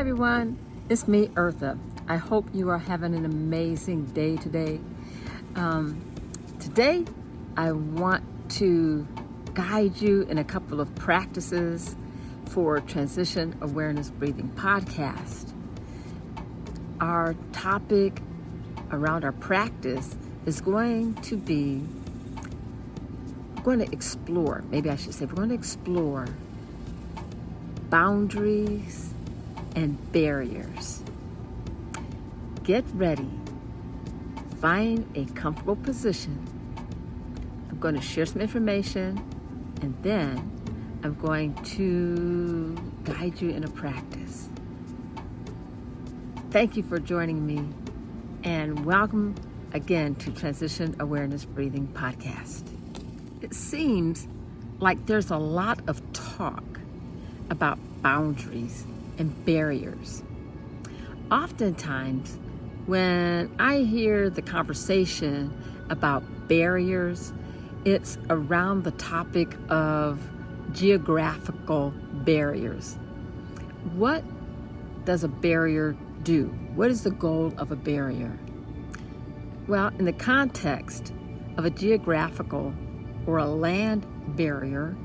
everyone, it's me, Eartha. I hope you are having an amazing day today. Today, I want to guide you in a couple of practices for Transition Awareness Breathing podcast. Our topic around our practice is going to explore boundaries and barriers. Get ready. Find a comfortable position. I'm going to share some information, and then I'm going to guide you in a practice. Thank you for joining me, and welcome again to Transition Awareness Breathing podcast. It seems like there's a lot of talk about boundaries and barriers. Oftentimes, when I hear the conversation about barriers, it's around the topic of geographical barriers. What does a barrier do? What is the goal of a barrier? Well, in the context of a geographical or a land barrier,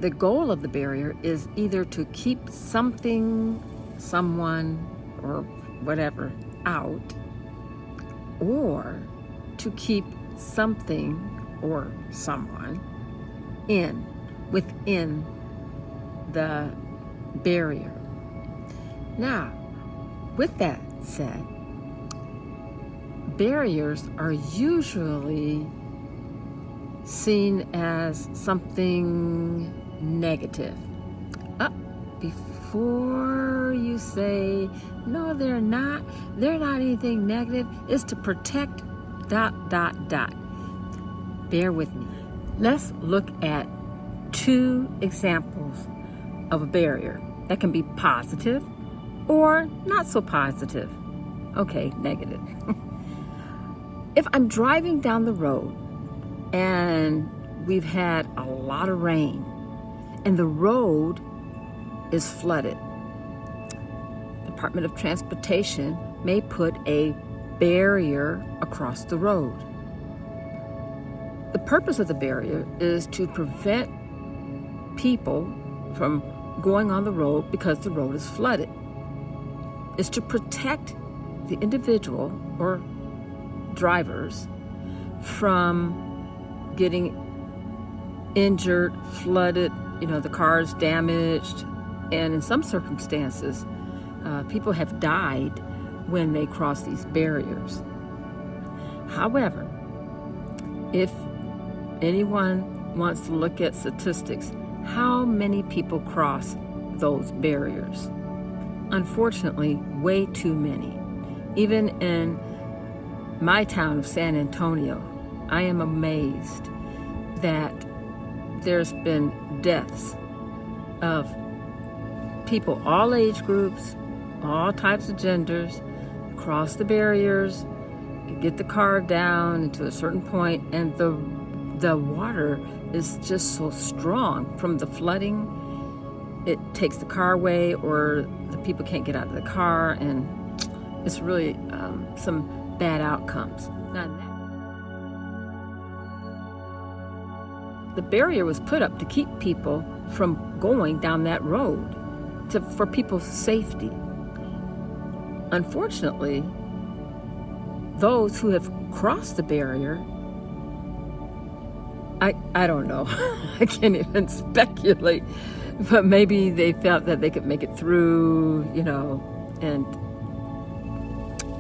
the goal of the barrier is either to keep something, someone, or whatever out, or to keep something or someone within the barrier. Now, with that said, barriers are usually seen as something negative. Before you say, no, they're not anything negative, it's to protect ... Bear with me. Let's look at two examples of a barrier that can be positive or not so positive. Okay, negative. If I'm driving down the road and we've had a lot of rain and the road is flooded, Department of Transportation may put a barrier across the road. The purpose of the barrier is to prevent people from going on the road because the road is flooded. It's to protect the individual or drivers from getting injured, flooded, the car is damaged, and in some circumstances, people have died when they cross these barriers. However, if anyone wants to look at statistics, how many people cross those barriers? Unfortunately, way too many. Even in my town of San Antonio, I am amazed that there's been deaths of people, all age groups, all types of genders, cross the barriers, get the car down to a certain point, and the water is just so strong from the flooding. It takes the car away, or the people can't get out of the car, and it's really some bad outcomes. The barrier was put up to keep people from going down that road, for people's safety. Unfortunately, those who have crossed the barrier, I don't know, I can't even speculate, but maybe they felt that they could make it through, and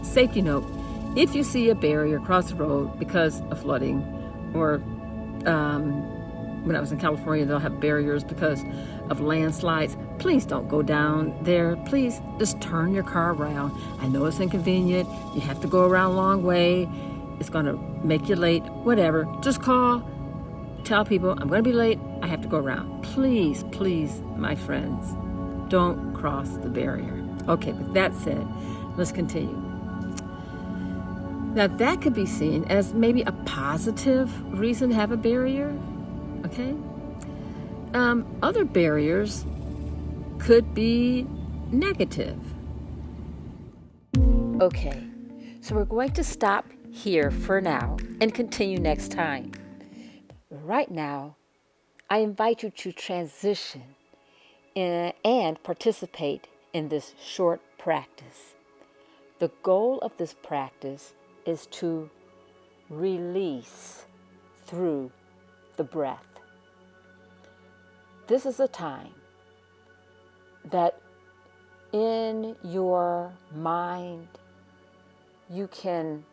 safety note, if you see a barrier across the road because of flooding, or when I was in California, they'll have barriers because of landslides. Please don't go down there. Please just turn your car around. I know it's inconvenient. You have to go around a long way. It's going to make you late, whatever. Just call, tell people, I'm going to be late. I have to go around. Please, my friends, don't cross the barrier. Okay, with that said, let's continue. Now, that could be seen as maybe a positive reason to have a barrier. Okay? Other barriers could be negative. Okay, so we're going to stop here for now and continue next time. Right now, I invite you to transition and participate in this short practice. The goal of this practice is to release through the breath. This is a time that in your mind you can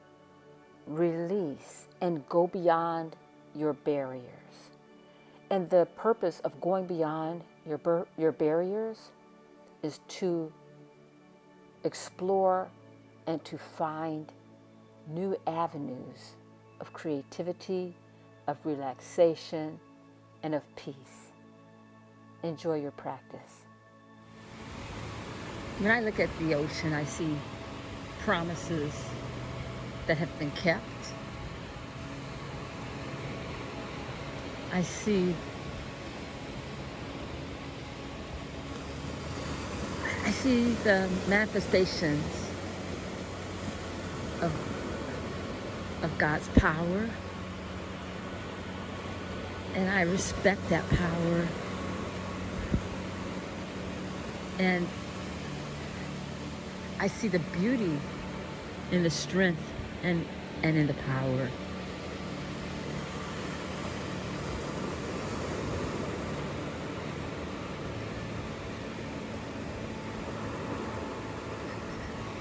release and go beyond your barriers. And the purpose of going beyond your barriers is to explore and to find new avenues of creativity, of relaxation, and of peace. Enjoy your practice. When I look at the ocean, I see promises that have been kept. I see the manifestations of God's power, and I respect that power, and I see the beauty in the strength and in the power.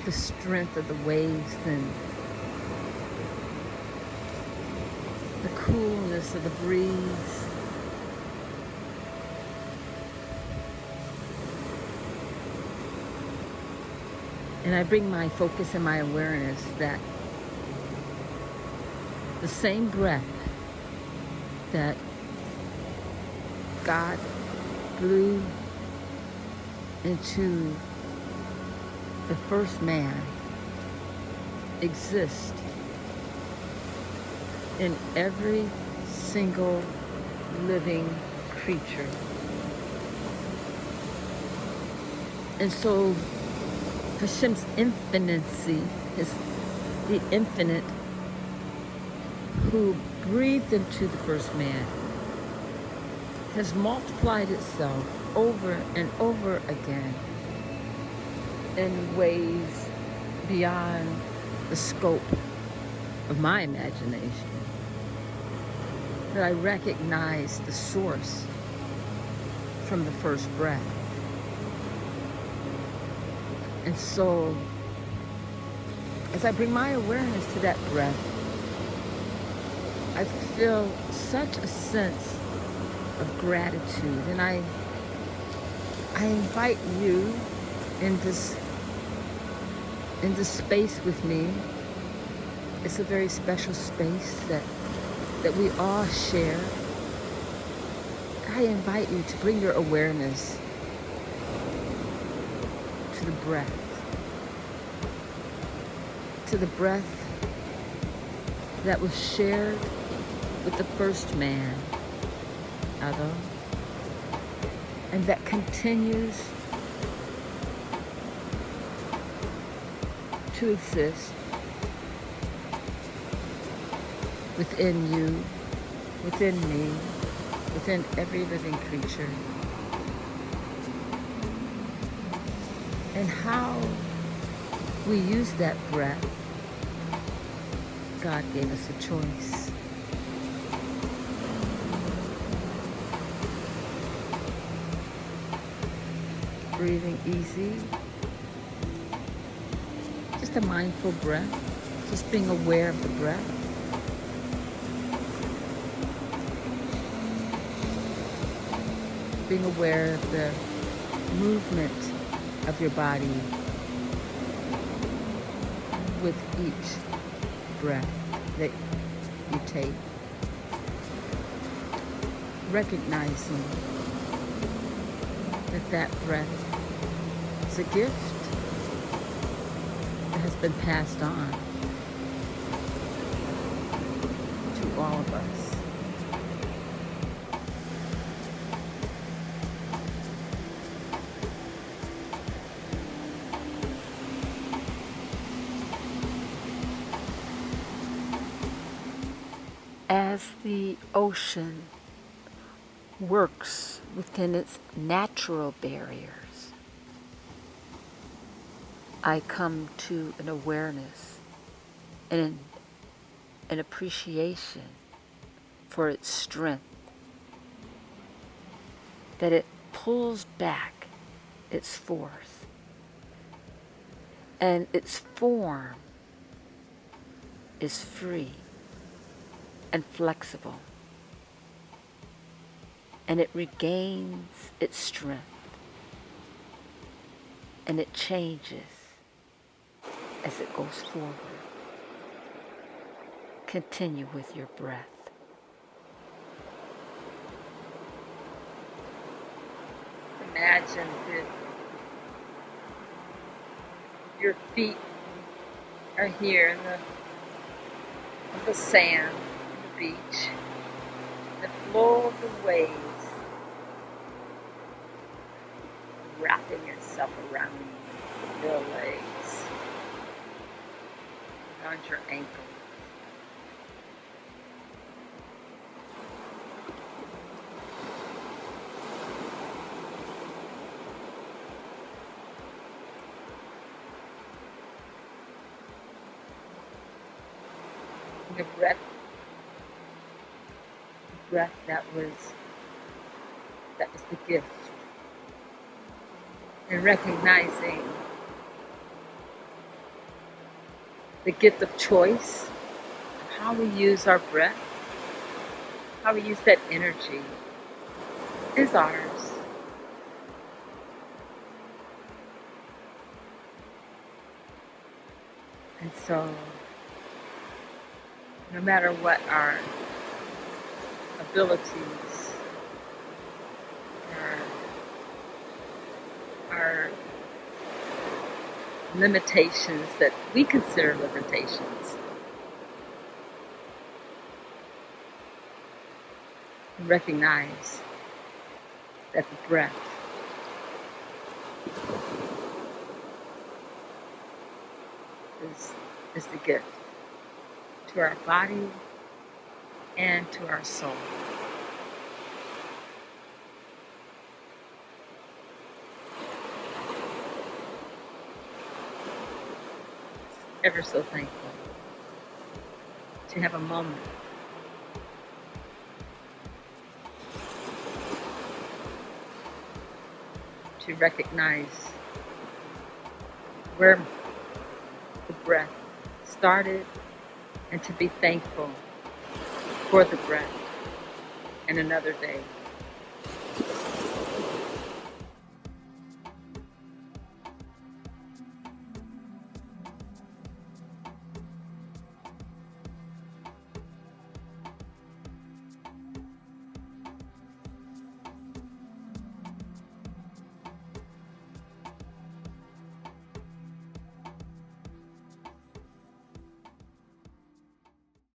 The strength of the waves and the coolness of the breeze. And I bring my focus and my awareness that the same breath that God blew into the first man exists in every single living creature. And so Hashem's infinity, the infinite who breathed into the first man, has multiplied itself over and over again in ways beyond the scope of my imagination. That I recognize the source from the first breath. And so, as I bring my awareness to that breath, I feel such a sense of gratitude. And I invite you in this space with me. It's a very special space that we all share. I invite you to bring your awareness to the breath. To the breath that was shared with the first man, Adam, and that continues to exist within you, within me, within every living creature. And how we use that breath, God gave us a choice. Breathing easy, just a mindful breath, just being aware of the breath. Being aware of the movement of your body with each breath that you take. Recognizing that breath is a gift that has been passed on to all of us. As the ocean works within its natural barriers, I come to an awareness and an appreciation for its strength, that it pulls back its force, and its form is free and flexible, and it regains its strength, and it changes as it goes forward. Continue with your breath. Imagine that your feet are here in the sand, the beach, the flow of the waves wrapping itself around your legs, around your ankles. The breath that was the gift. And recognizing the gift of choice, how we use our breath, how we use that energy is ours. And so, no matter what our abilities, our limitations that we consider limitations, recognize that the breath is the gift to our body and to our soul. Ever so thankful to have a moment to recognize where the breath started and to be thankful for the breath and another day.